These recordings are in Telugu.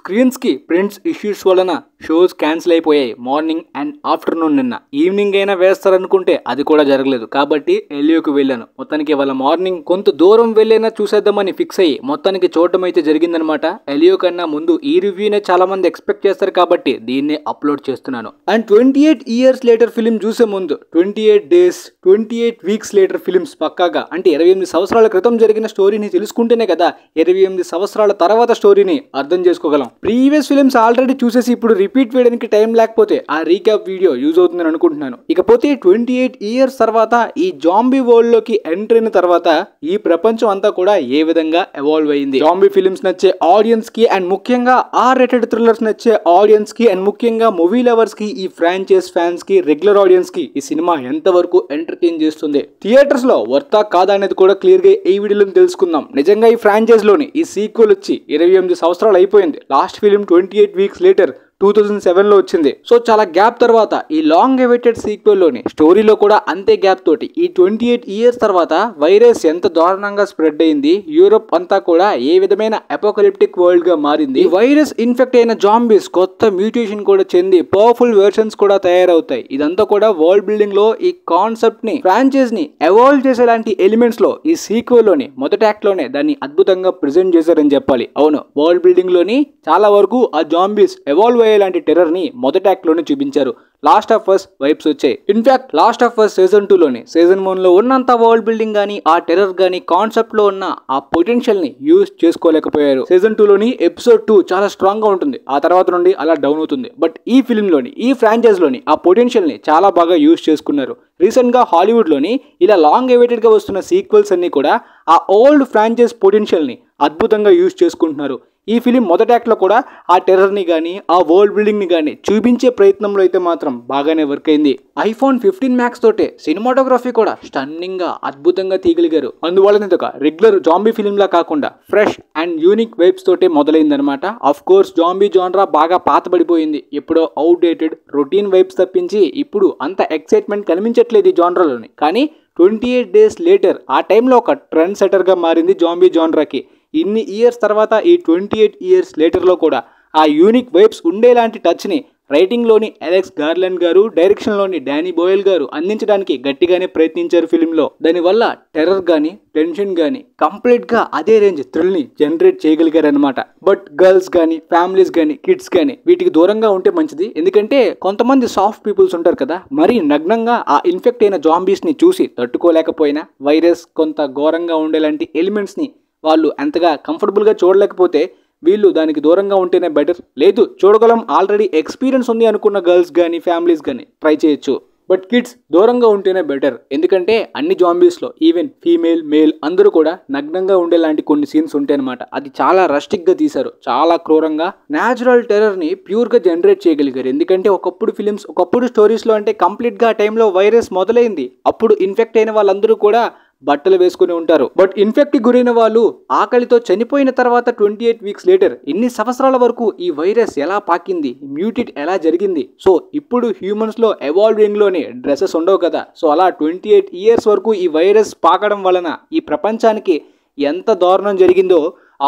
స్క్రీన్స్ కి ప్రింట్స్ ఇష్యూస్ వలన షోస్ క్యాన్సిల్ అయిపోయాయి. Morning and afternoon. నిన్న ఈవినింగ్ అయినా వేస్తారనుకుంటే అది కూడా జరగలేదు. కాబట్టి ఎలియోకి వెళ్ళాను. మొత్తానికి వాళ్ళ మార్నింగ్ కొంత దూరం వెళ్ళైనా చూసేద్దామని ఫిక్స్ అయ్యి మొత్తానికి చూడటం అయితే జరిగిందనమాట. ఎలియో కన్నా ముందు ఈ రివ్యూనే చాలా మంది ఎక్స్పెక్ట్ చేస్తారు కాబట్టి దీన్నే అప్లోడ్ చేస్తున్నాను. అండ్ 28 years లేటర్ ఫిలిం చూసే ముందు 28 days 28 weeks లేటర్ ఫిలిమ్స్ పక్కాగా అంటే 28 సంవత్సరాల క్రితం జరిగిన స్టోరీని తెలుసుకుంటేనే కదా 28 సంవత్సరాల తర్వాత స్టోరీని అర్థం చేసుకోగలం. ప్రీవియస్ ఫిలిమ్స్ ఆల్రెడీ చూసేసి ఇప్పుడు రిపీట్ వేయడానికి టైం లేకపోతే ఆ రీక్యాప్ వీడియో యూజ్ అవుతుందని అనుకుంటున్నాను. ఇకపోతే 28 years తర్వాత ఈ జాంబీ వరల్డ్ లోకి ఎంటర్ అయిన తర్వాత ఈ ప్రపంచం అంతా కూడా ఏ విధంగా ఎవాల్వ్ అయింది. జాంబీ ఫిలిమ్స్ నచ్చే ఆడియన్స్ కి అండ్ ముఖ్యంగా R-rated థ్రిల్లర్స్ నచ్చే ఆడియన్స్ కి అండ్ ముఖ్యంగా మూవీ లవర్స్ కి, ఈ ఫ్రాంచైజ్ ఫ్యాన్స్ కి, రెగ్యులర్ ఆడియన్స్ కి ఈ సినిమా ఎంత వరకు ఎంటర్టైన్ చేస్తుంది, థియేటర్స్ లో వర్తా కాదా అనేది కూడా క్లియర్ గా ఈ వీడియోలో తెలుసుకుందాం. నిజంగా ఈ ఫ్రాంచైజ్ లోని ఈ సీక్వెల్ వచ్చి 28 సంవత్సరాలు అయిపోయింది. లాస్ట్ ఫిలిం 28 weeks లేటర్ 2007 లో వచ్చింది. సో చాలా గ్యాప్ తర్వాత ఈ లాంగ్ అవైటెడ్ సీక్వెల్ లోని స్టోరీలో కూడా అంతే గ్యాప్ తోటి ఈ 28 years తర్వాత వైరస్ ఎంత దారుణంగా స్ప్రెడ్ అయింది, యూరోప్ అంతా కూడా ఏ విధమైన అపోకలిప్టిక్ వరల్డ్ గా మారింది, ఈ వైరస్ ఇన్ఫెక్ట్ అయిన జాంబీస్ కొత్త మ్యూటేషన్ కూడా చెంది పవర్ఫుల్ వెర్షన్స్ కూడా తయారవుతాయి. ఇదంతా కూడా వరల్డ్ బిల్డింగ్ లో ఈ కాన్సెప్ట్ ని, ఫ్రాంచైజ్ ని ఎవాల్వ్ చేసేలాంటి ఎలిమెంట్స్ లో ఈ సీక్వెల్ లోని మొదటి యాక్ట్ లోనే దాన్ని అద్భుతంగా ప్రెజెంట్ చేశారని చెప్పాలి. అవును, వరల్డ్ బిల్డింగ్ లోని చాలా వరకు ఆ జాంబీస్ ఎవాల్వ్ లాంటి టెర్రర్ ని మొదటి యాక్ట్ లోనే చూపించారు. లాస్ట్ ఆఫ్ అస్ వైబ్స్ వచ్చాయి. In fact last of us season 2 లోని సీజన్ 1 లో ఉన్నంత వరల్డ్ బిల్డింగ్ గానీ, ఆ టెర్రర్ గానీ, కాన్సెప్ట్ లో ఉన్న ఆ పొటెన్షియల్ ని యూజ్ చేసుకోలేకపోయారు. సీజన్ 2 లోని ఎపిసోడ్ 2 చాలా స్ట్రాంగ్ గా ఉంటుంది, ఆ తర్వాత నుండి అలా డౌన్ అవుతుంది. బట్ ఈ ఫిల్మ్ లోని, ఈ ఫ్రాంచైజ్ లోని ఆ పొటెన్షియల్ ని చాలా బాగా యూజ్ చేసుకున్నారు. రీసెంట్ గా హాలీవుడ్ లోని ఇలా లాంగ్ అవైటెడ్ గా వస్తున్న సీక్వెల్స్ అన్ని కూడా ఆ ఓల్డ్ ఫ్రాంచైజ్ పొటెన్షియల్ ని అద్భుతంగా యూజ్ చేసుకుంటున్నారు. ఈ ఫిలిం మొదటి యాక్ట్ లో కూడా ఆ టెర్రర్ ని గానీ, ఆ వరల్డ్ బిల్డింగ్ ని గానీ చూపించే ప్రయత్నంలో అయితే మాత్రం బాగానే వర్క్ అయింది. iPhone 15 Max తోటే సినిమాటోగ్రఫీ కూడా స్టన్నింగ్ గా అద్భుతంగా తీయగలిగారు. అందువల్ల ఇది ఒక రెగ్యులర్ జాంబీ ఫిలిం లా కాకుండా ఫ్రెష్ అండ్ యూనిక్ వైబ్స్ తోటే మొదలైందనమాట. ఆఫ్ కోర్స్ జాంబీ జానరా బాగా పాతబడిపోయింది. ఎప్పుడో అవుట్డేటెడ్ రొటీన్ వైబ్స్ తప్పించి ఇప్పుడు అంత ఎక్సైట్మెంట్ కనిపించట్లేదు ఈ జానరాలోని. కానీ 28 days లేటర్ ఆ టైంలో ఒక ట్రెండ్ సెటర్ గా మారింది జాంబీ జానరాకి. ఇన్ని ఇయర్స్ తర్వాత ఈ 28 years లేటర్లో కూడా ఆ యూనిక్ వైబ్స్ ఉండేలాంటి టచ్ని రైటింగ్లోని అలెక్స్ గార్లాండ్ గారు, డైరెక్షన్లోని డానీ బోయల్ గారు అందించడానికి గట్టిగానే ప్రయత్నించారు ఫిలింలో. దానివల్ల టెర్రర్ కానీ, టెన్షన్ కానీ కంప్లీట్గా అదే రేంజ్ థ్రిల్ని జనరేట్ చేయగలిగారనమాట. బట్ గర్ల్స్ కానీ, ఫ్యామిలీస్ కానీ, కిడ్స్ కానీ వీటికి దూరంగా ఉంటే మంచిది. ఎందుకంటే కొంతమంది సాఫ్ట్ పీపుల్స్ ఉంటారు కదా, మరీ నగ్నంగా ఆ ఇన్ఫెక్ట్ అయిన జాంబీస్ని చూసి తట్టుకోలేకపోయినా వైరస్ కొంత ఘోరంగా ఉండేలాంటి ఎలిమెంట్స్ని వాళ్ళు అంతగా కంఫర్టబుల్గా చూడలేకపోతే వీళ్ళు దానికి దూరంగా ఉంటేనే బెటర్. లేదు చూడగలం, ఆల్రెడీ ఎక్స్పీరియన్స్ ఉంది అనుకున్న గర్ల్స్ కానీ, ఫ్యామిలీస్ కానీ ట్రై చేయొచ్చు. బట్ కిడ్స్ దూరంగా ఉంటేనే బెటర్. ఎందుకంటే అన్ని జాంబీస్లో ఈవెన్ ఫీమేల్, మేల్ అందరూ కూడా నగ్నంగా ఉండేలాంటి కొన్ని సీన్స్ ఉంటాయి అనమాట. అది చాలా రస్టిక్గా తీశారు, చాలా క్రూరంగా న్యాచురల్ టెర్రర్ని ప్యూర్గా జనరేట్ చేయగలిగారు. ఎందుకంటే ఒకప్పుడు స్టోరీస్లో అంటే కంప్లీట్గా ఆ టైంలో వైరస్ మొదలైంది, అప్పుడు ఇన్ఫెక్ట్ అయిన వాళ్ళందరూ కూడా బట్టలు వేసుకుని ఉంటారు. బట్ ఇన్ఫెక్ట్ గురైన వాళ్ళు ఆకలితో చనిపోయిన తర్వాత 28 weeks లేటర్ ఇన్ని సంవత్సరాల వరకు ఈ వైరస్ ఎలా పాకింది, మ్యూటేట్ ఎలా జరిగింది. సో ఇప్పుడు హ్యూమన్స్ లో ఎవాల్వింగ్ లోనే డ్రెస్సెస్ ఉండవు కదా. సో అలా 28 years వరకు ఈ వైరస్ పాకడం వలన ఈ ప్రపంచానికి ఎంత దారుణం జరిగిందో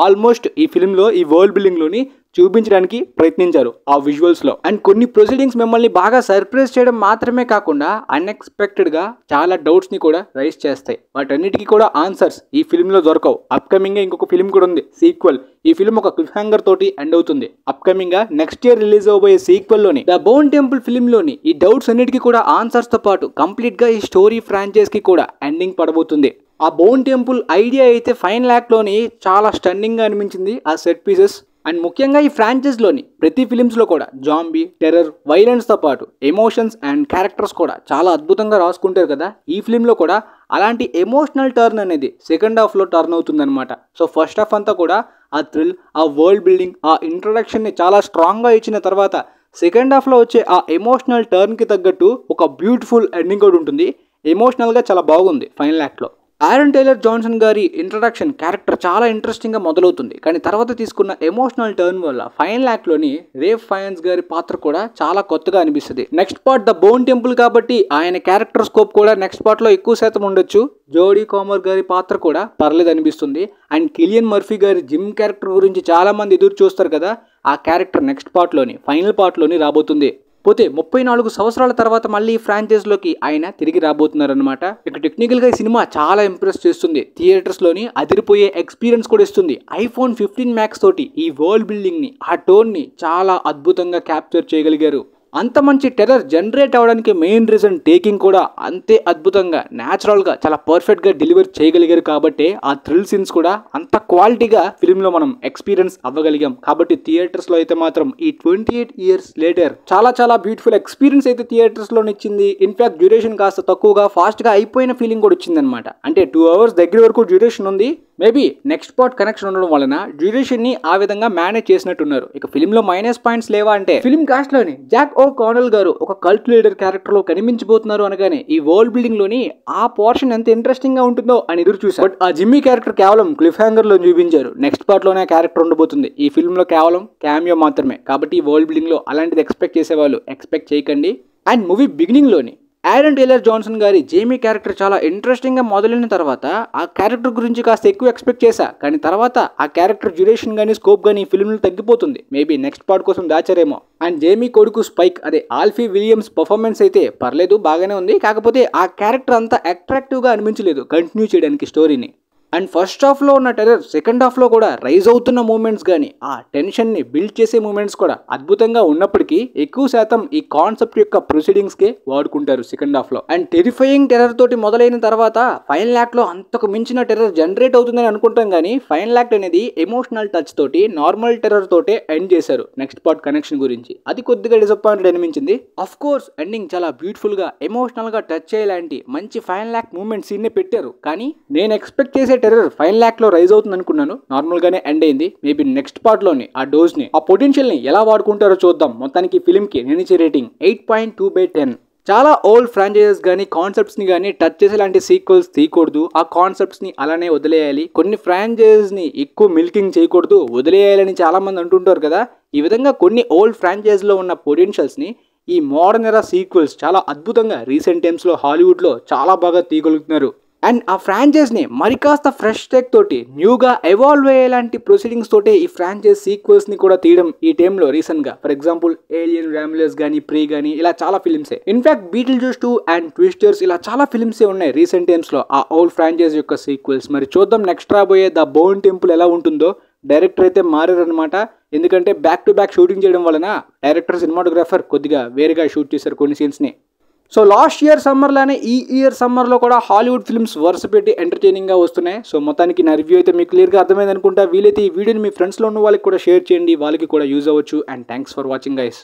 ఆల్మోస్ట్ ఈ ఫిలింలో, ఈ వరల్డ్ బిల్డింగ్ లోని చూపించడానికి ప్రయత్నించారు ఆ విజువల్స్ లో. అండ్ కొన్ని ప్రొసీడింగ్స్ మిమ్మల్ని బాగా సర్ప్రైజ్ చేయడం మాత్రమే కాకుండా అన్ఎక్స్పెక్టెడ్ గా చాలా డౌట్స్ ని కూడా రైజ్ చేస్తాయి. వాటన్నిటికీ కూడా ఆన్సర్స్ ఈ ఫిల్మ్ లో దొరకవు. అప్కమింగ్ గా ఇంకొక ఫిల్మ్ కూడా ఉంది, సీక్వెల్. ఈ ఫిల్మ్ ఒక క్లిఫ్ హ్యాంగర్ తోటి ఎండ్ అవుతుంది. అప్కమింగ్ గా నెక్స్ట్ ఇయర్ రిలీజ్ అవబోయే సీక్వెల్ లోని ద బోన్ టెంపుల్ ఫిల్మ్ లోని ఈ డౌట్స్ అన్నిటికీ కూడా ఆన్సర్స్ తో పాటు కంప్లీట్ గా ఈ స్టోరీ ఫ్రాంచైజ్ కి కూడా ఎండింగ్ పడబోతుంది. ఆ బోన్ టెంపుల్ ఐడియా అయితే ఫైనల్ యాక్ట్ లోని చాలా స్టన్నింగ్ గా అనిపించింది, ఆ సెట్ పీసెస్. అండ్ ముఖ్యంగా ఈ ఫ్రాంచైజ్లోని ప్రతి ఫిలిమ్స్లో కూడా జాంబీ, టెర్రర్, వైలెన్స్తో పాటు ఎమోషన్స్ అండ్ క్యారెక్టర్స్ కూడా చాలా అద్భుతంగా రాసుకుంటారు కదా. ఈ ఫిలింలో కూడా అలాంటి ఎమోషనల్ టర్న్ అనేది సెకండ్ హాఫ్లో టర్న్ అవుతుందన్నమాట. సో ఫస్ట్ హాఫ్ అంతా కూడా ఆ థ్రిల్, ఆ వరల్డ్ బిల్డింగ్, ఆ ఇంట్రొడక్షన్ని చాలా స్ట్రాంగ్గా ఇచ్చిన తర్వాత సెకండ్ హాఫ్లో వచ్చే ఆ ఎమోషనల్ టర్న్కి తగ్గట్టు ఒక బ్యూటిఫుల్ ఎండింగ్ కూడా ఉంటుంది. ఎమోషనల్గా చాలా బాగుంది ఫైనల్ యాక్ట్లో. ఆరన్ టైలర్ జాన్సన్ గారి ఇంట్రడక్షన్ క్యారెక్టర్ చాలా ఇంట్రెస్టింగ్ గా మొదలవుతుంది. కానీ తర్వాత తీసుకున్న ఎమోషనల్ టర్న్ వల్ల ఫైనల్ యాక్ట్ లోని రేఫ్ ఫైన్స్ గారి పాత్ర కూడా చాలా కొత్తగా అనిపిస్తుంది. Next part the bone temple కాబట్టి ఆయన క్యారెక్టర్ స్కోప్ కూడా నెక్స్ట్ పార్ట్ లో ఎక్కువ శాతం ఉండొచ్చు. జోడీ కామర్ గారి పాత్ర కూడా పర్లేదు అనిపిస్తుంది. అండ్ కిలియన్ మర్ఫీ గారి జిమ్ క్యారెక్టర్ గురించి చాలా మంది ఎదురు చూస్తారు కదా, ఆ క్యారెక్టర్ నెక్స్ట్ పార్ట్ లోని ఫైనల్ పార్ట్ లోని రాబోతుంది. పోతే 34 సంవత్సరాల తర్వాత మళ్ళీ ఈ ఫ్రాంచైజ్ లోకి ఆయన తిరిగి రాబోతున్నారనమాట. ఇక టెక్నికల్ గా ఈ సినిమా చాలా ఇంప్రెస్ చేస్తుంది. థియేటర్స్ లోని అదిరిపోయే ఎక్స్పీరియన్స్ కూడా ఇస్తుంది. ఐఫోన్ 15 మ్యాక్స్ తోటి ఈ వరల్డ్ బిల్డింగ్ ని, ఆ టోన్ ని చాలా అద్భుతంగా క్యాప్చర్ చేయగలిగారు. అంత మంచి టెర్రర్ జనరేట్ అవడానికి మెయిన్ రీజన్ టేకింగ్ కూడా అంతే అద్భుతంగా న్యాచురల్ గా చాలా పర్ఫెక్ట్ గా డెలివర్ చేయగలిగారు. కాబట్టి ఆ థ్రిల్ సీన్స్ కూడా అంత క్వాలిటీగా ఫిల్మ్ లో మనం ఎక్స్పీరియన్స్ అవ్వగలిగాం. కాబట్టి థియేటర్స్ లో అయితే మాత్రం ఈ 28 ఇయర్స్ లేటర్ చాలా బ్యూటిఫుల్ ఎక్స్పీరియన్స్ అయితే థియేటర్స్ లో ఇచ్చింది. ఇన్ఫాక్ట్ డ్యూరేషన్ కాస్త తక్కువగా ఫాస్ట్ గా అయిపోయిన ఫీలింగ్ కూడా వచ్చింది అనమాట. అంటే 2 hours దగ్గర వరకు డ్యూరేషన్ ఉంది. మేబీ నెక్స్ట్ పార్ట్ కనెక్షన్ ఉండడం వలన డ్యూరేషన్ ని ఆ విధంగా మేనేజ్ చేసినట్టున్నారు. ఇక ఫిల్మ్ లో మైనస్ పాయింట్స్ లేవా అంటే, ఫిల్మ్ కాస్ట్ లోని జాక్ ఓ కానల్ గారు ఒక కల్ట్ లీడర్ క్యారెక్టర్ లో కనిపించబోతున్నారు అనగానే ఈ వరల్డ్ బిల్డింగ్ లోని ఆ పోర్షన్ ఎంత ఇంట్రెస్టింగ్ గా ఉంటుందో అని ఎదురు చూసారు. బట్ ఆ జిమ్మీ క్యారెక్టర్ కేవలం క్లిఫ్ హ్యాంగర్ లో చూపించారు. నెక్స్ట్ పార్ట్ లోనే క్యారెక్టర్ ఉండబోతుంది. ఈ ఫిల్మ్ లో కేవలం క్యామియో మాత్రమే. కాబట్టి ఈ వరల్డ్ బిల్డింగ్ లో అలాంటిది ఎక్స్పెక్ట్ చేసేవాళ్ళు ఎక్స్పెక్ట్ చేయకండి. అండ్ మూవీ బిగినింగ్ లోని ఆరన్ టైలర్ జాన్సన్ గారి జేమీ క్యారెక్టర్ చాలా ఇంట్రెస్టింగ్ గా మొదలైన తర్వాత ఆ క్యారెక్టర్ గురించి కాస్త ఎక్కువ ఎక్స్పెక్ట్ చేశా. కానీ తర్వాత ఆ క్యారెక్టర్ డ్యూరేషన్ గానీ స్కోప్ గానీ ఈ ఫిల్మ్ లో తగ్గిపోతుంది. మేబీ నెక్స్ట్ పార్ట్ కోసం దాచారేమో. అండ్ జేమీ కొడుకు స్పైక్ అదే ఆల్ఫీ విలియమ్స్ పర్ఫార్మెన్స్ అయితే పర్లేదు, బాగానే ఉంది. కాకపోతే ఆ క్యారెక్టర్ అంత అట్రాక్టివ్ గా అనిపించలేదు కంటిన్యూ చేయడానికి స్టోరీని. అండ్ ఫస్ట్ హాఫ్ లో ఉన్న టెర్రర్ సెకండ్ హాఫ్ లో కూడా రైజ్ అవుతున్న మూమెంట్స్ కానీ ఆ టెన్షన్ ని బిల్డ్ చేసే మూమెంట్స్ కూడా అద్భుతంగా ఉన్నప్పటికీ ఎక్కువ శాతం ఈ కాన్సెప్ట్ యొక్క ప్రొసీడింగ్స్ కే వాడుకుంటారు సెకండ్ హాఫ్ లో. అండ్ టెరిఫైయింగ్ టెర్రర్ తోటి మొదలైన తర్వాత ఫైనల్ యాక్ట్ లో అంతకు మించిన టెర్రర్ జనరేట్ అవుతుందని అనుకుంటాం. కానీ ఫైనల్ యాక్ట్ అనేది ఎమోషనల్ టచ్ తోటి నార్మల్ టెర్రర్ తోటే ఎండ్ చేశారు నెక్స్ట్ పార్ట్ కనెక్షన్ గురించి. అది కొద్దిగా డిసప్పాయింటెడ్ అనిపించింది. అఫ్ కోర్స్ ఎండింగ్ చాలా బ్యూటిఫుల్ గా ఎమోషనల్ గా టచ్ చేయలాంటి మంచి ఫైనల్ యాక్ట్ మూమెంట్ సీన్ ని పెట్టారు. కానీ నేను ఎక్స్పెక్ట్ చేసే టెర్రర్ ఫైనల్ యాక్ట్ లో రైజ్ అవుతుంది అనుకున్నాను. నార్మల్ గానే ఎండ్ అయింది. మేబీ నెక్స్ట్ పార్ట్ లోని ఆ డోస్ ని, ఆ పొటెన్షియల్ ని ఎలా వాడుకుంటారో చూద్దాం. మొత్తానికి ఫిల్మ్ కి నేను ఇచ్చే రేటింగ్ 8.2/10. చాలా ఓల్డ్ ఫ్రాంచైజెస్ కానీ కాన్సెప్ట్స్ ని కానీ టచ్ చేసేలాంటి సీక్వెల్స్ తీయకూడదు. ఆ కాన్సెప్ట్స్ ని అలానే వదిలేయాలి. కొన్ని ఫ్రాంచైజెస్ ని ఎక్కువ మిల్కింగ్ చేయకూడదు, వదిలేయాలని చాలా మంది అంటుంటారు కదా. ఈ విధంగా కొన్ని ఓల్డ్ ఫ్రాంచైజ్ లో ఉన్న పొటెన్షియల్స్ ని ఈ మోడర్న్ ఎరా సీక్వెల్స్ చాలా అద్భుతంగా రీసెంట్ టైమ్స్ లో హాలీవుడ్ లో చాలా బాగా తీయగలుగుతున్నారు. అండ్ ఆ ఫ్రాంచైజ్ ని మరి కాస్త ఫ్రెష్ టెక్ తోటి న్యూగా ఎవాల్వ్ అయ్యేలాంటి ప్రొసీడింగ్స్ తోటి ఈ ఫ్రాంచైజ్ సీక్వెల్స్ ని కూడా తీయడం ఈ టైంలో రీసెంట్ గా. ఫర్ ఎగ్జాంపుల్ ఏలియన్ రామ్లెస్ గానీ, ప్రీ గానీ, ఇలా చాలా ఫిల్మ్సే. In fact Beetlejuice 2 and Twisters ఇలా చాలా ఫిల్మ్సే ఉన్నాయి రీసెంట్ టైమ్స్ లో ఆ ఓల్డ్ ఫ్రాంచైజ్ యొక్క సీక్వెల్స్. మరి చూద్దాం నెక్స్ట్ రాబోయే ద బోన్ టెంపుల్ ఎలా ఉంటుందో. డైరెక్టర్ అయితే మారారనమాట. ఎందుకంటే బ్యాక్ టు బ్యాక్ షూటింగ్ చేయడం వలన డైరెక్టర్ సినిమాటోగ్రాఫర్ కొద్దిగా వేరేగా షూట్ చేశారు కొన్ని సీన్స్ ని. సో లాస్ట్ ఇయర్ సమ్మర్ లానే ఈ ఇయర్ సమ్మర్ లో కూడా హాలీవుడ్ ఫిల్మ్స్ వరుస పెట్టి ఎంటర్టైనింగ్ గా వస్తున్నాయి. సో మొత్తానికి నా రివ్యూ అయితే మీకు క్లియర్ గా అర్థమైంది అనుకుంటా. వీలైతే ఈ వీడియోని మీ ఫ్రెండ్స్ లో ఉన్న వాళ్ళకి కూడా షేర్ చేయండి, వాళ్ళకి కూడా యూజ్ అవ్వచ్చు. And thanks for watching guys.